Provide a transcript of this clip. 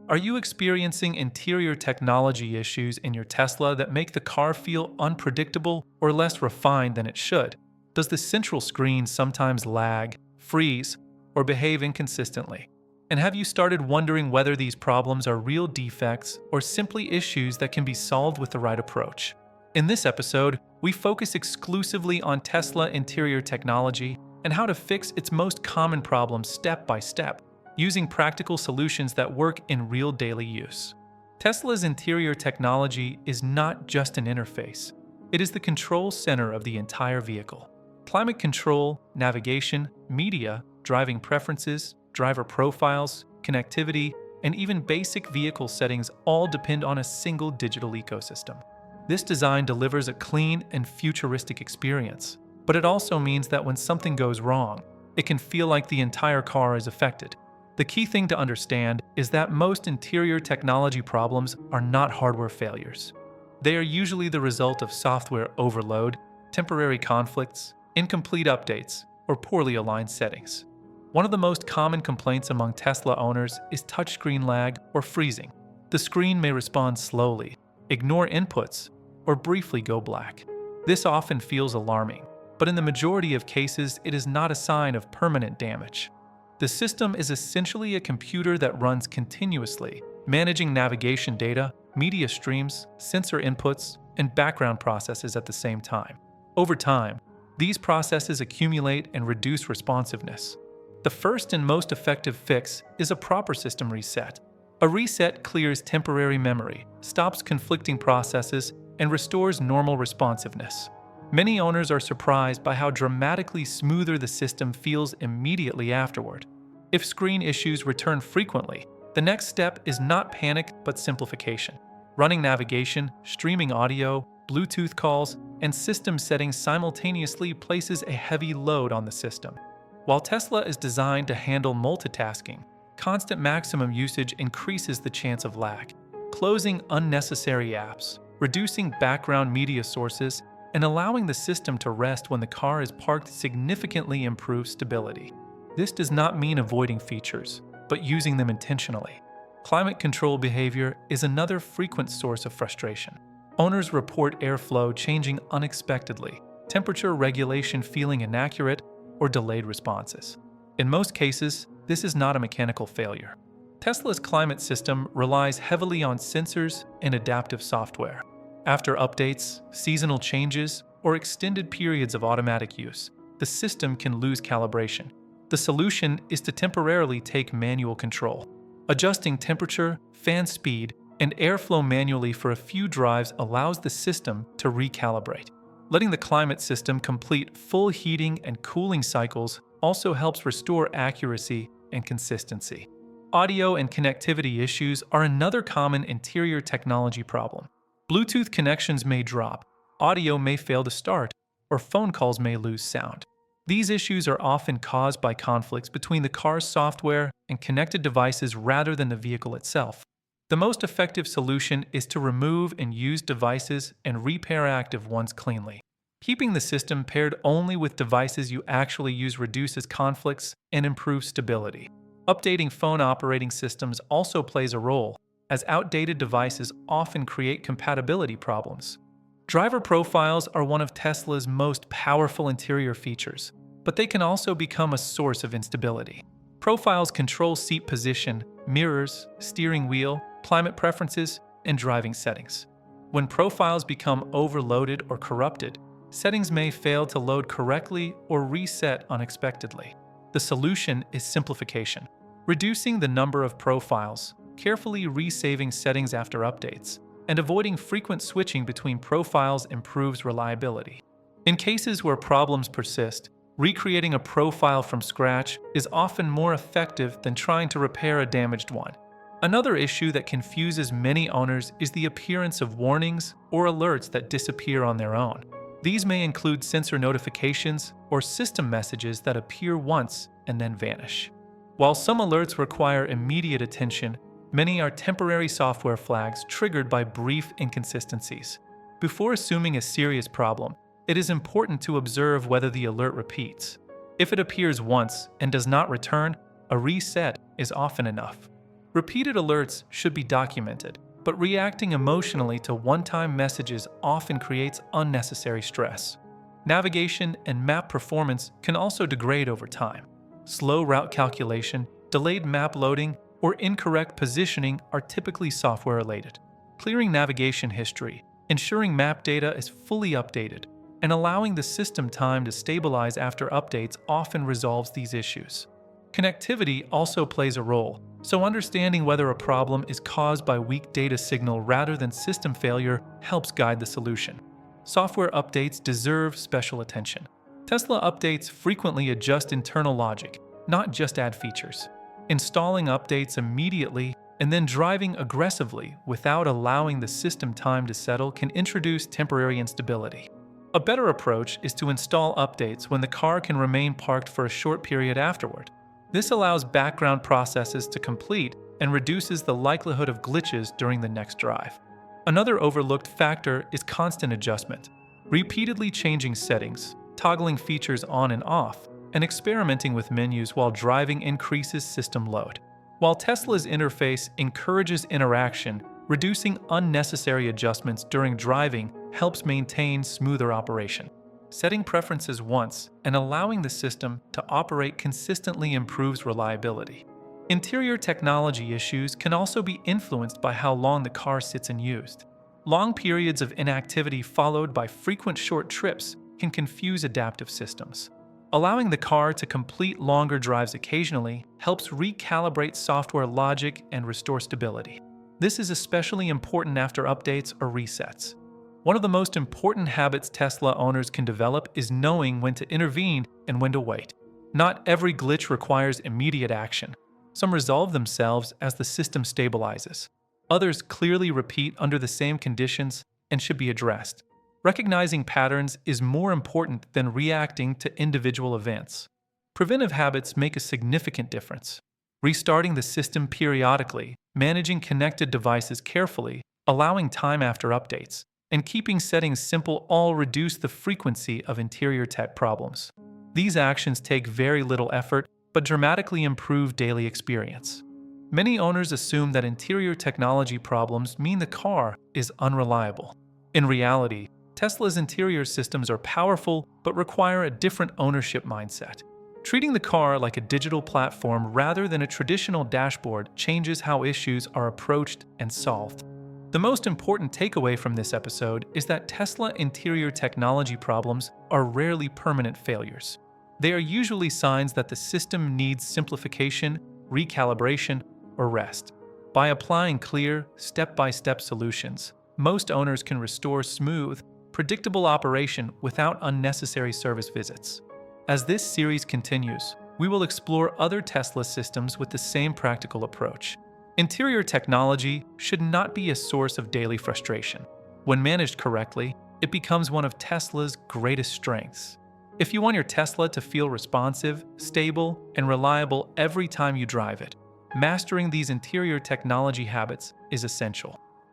Are you experiencing interior technology issues in your Tesla that make the car feel unpredictable or less refined than it should? Does the central screen sometimes lag, freeze, or behave inconsistently? And have you started wondering whether these problems are real defects or simply issues that can be solved with the right approach? In this episode, we focus exclusively on Tesla interior technology and how to fix its most common problems step by step, using practical solutions that work in real daily use. Tesla's interior technology is not just an interface. It is the control center of the entire vehicle. Climate control, navigation, media, driving preferences, driver profiles, connectivity, and even basic vehicle settings all depend on a single digital ecosystem. This design delivers a clean and futuristic experience, but it also means that when something goes wrong, it can feel like the entire car is affected. The key thing to understand is that most interior technology problems are not hardware failures. They are usually the result of software overload, temporary conflicts, incomplete updates, or poorly aligned settings. One of the most common complaints among Tesla owners is touchscreen lag or freezing. The screen may respond slowly, ignore inputs, or briefly go black. This often feels alarming, but in the majority of cases, it is not a sign of permanent damage. The system is essentially a computer that runs continuously, managing navigation data, media streams, sensor inputs, and background processes at the same time. Over time, these processes accumulate and reduce responsiveness. The first and most effective fix is a proper system reset. A reset clears temporary memory, stops conflicting processes, and restores normal responsiveness. Many owners are surprised by how dramatically smoother the system feels immediately afterward. If screen issues return frequently, the next step is not panic but simplification. Running navigation, streaming audio, Bluetooth calls, and system settings simultaneously places a heavy load on the system. While Tesla is designed to handle multitasking, constant maximum usage increases the chance of lag. Closing unnecessary apps, reducing background media sources, and allowing the system to rest when the car is parked significantly improves stability. This does not mean avoiding features, but using them intentionally. Climate control behavior is another frequent source of frustration. Owners report airflow changing unexpectedly, temperature regulation feeling inaccurate, or delayed responses. In most cases, this is not a mechanical failure. Tesla's climate system relies heavily on sensors and adaptive software. After updates, seasonal changes, or extended periods of automatic use, the system can lose calibration. The solution is to temporarily take manual control. Adjusting temperature, fan speed, and airflow manually for a few drives allows the system to recalibrate. Letting the climate system complete full heating and cooling cycles also helps restore accuracy and consistency. Audio and connectivity issues are another common interior technology problem. Bluetooth connections may drop, audio may fail to start, or phone calls may lose sound. These issues are often caused by conflicts between the car's software and connected devices rather than the vehicle itself. The most effective solution is to remove and use devices and repair active ones cleanly. Keeping the system paired only with devices you actually use reduces conflicts and improves stability. Updating phone operating systems also plays a role, as outdated devices often create compatibility problems. Driver profiles are one of Tesla's most powerful interior features, but they can also become a source of instability. Profiles control seat position, mirrors, steering wheel, climate preferences, and driving settings. When profiles become overloaded or corrupted, settings may fail to load correctly or reset unexpectedly. The solution is simplification. Reducing the number of profiles, carefully resaving settings after updates, and avoiding frequent switching between profiles improves reliability. In cases where problems persist, recreating a profile from scratch is often more effective than trying to repair a damaged one. Another issue that confuses many owners is the appearance of warnings or alerts that disappear on their own. These may include sensor notifications or system messages that appear once and then vanish. While some alerts require immediate attention, many are temporary software flags triggered by brief inconsistencies. Before assuming a serious problem, it is important to observe whether the alert repeats. If it appears once and does not return, a reset is often enough. Repeated alerts should be documented, but reacting emotionally to one-time messages often creates unnecessary stress. Navigation and map performance can also degrade over time. Slow route calculation, delayed map loading, or incorrect positioning are typically software-related. Clearing navigation history, ensuring map data is fully updated, and allowing the system time to stabilize after updates often resolves these issues. Connectivity also plays a role, so understanding whether a problem is caused by weak data signal rather than system failure helps guide the solution. Software updates deserve special attention. Tesla updates frequently adjust internal logic, not just add features. Installing updates immediately and then driving aggressively without allowing the system time to settle can introduce temporary instability. A better approach is to install updates when the car can remain parked for a short period afterward. This allows background processes to complete and reduces the likelihood of glitches during the next drive. Another overlooked factor is constant adjustment. Repeatedly changing settings, toggling features on and off, and experimenting with menus while driving increases system load. While Tesla's interface encourages interaction, reducing unnecessary adjustments during driving helps maintain smoother operation. Setting preferences once and allowing the system to operate consistently improves reliability. Interior technology issues can also be influenced by how long the car sits unused. Long periods of inactivity followed by frequent short trips can confuse adaptive systems. Allowing the car to complete longer drives occasionally helps recalibrate software logic and restore stability. This is especially important after updates or resets. One of the most important habits Tesla owners can develop is knowing when to intervene and when to wait. Not every glitch requires immediate action. Some resolve themselves as the system stabilizes. Others clearly repeat under the same conditions and should be addressed. Recognizing patterns is more important than reacting to individual events. Preventive habits make a significant difference. Restarting the system periodically, managing connected devices carefully, allowing time after updates, and keeping settings simple all reduce the frequency of interior tech problems. These actions take very little effort but dramatically improve daily experience. Many owners assume that interior technology problems mean the car is unreliable. In reality, Tesla's interior systems are powerful but require a different ownership mindset. Treating the car like a digital platform rather than a traditional dashboard changes how issues are approached and solved. The most important takeaway from this episode is that Tesla interior technology problems are rarely permanent failures. They are usually signs that the system needs simplification, recalibration, or rest. By applying clear, step-by-step solutions, most owners can restore smooth, predictable operation without unnecessary service visits. As this series continues, we will explore other Tesla systems with the same practical approach. Interior technology should not be a source of daily frustration. When managed correctly, it becomes one of Tesla's greatest strengths. If you want your Tesla to feel responsive, stable, and reliable every time you drive it, mastering these interior technology habits is essential.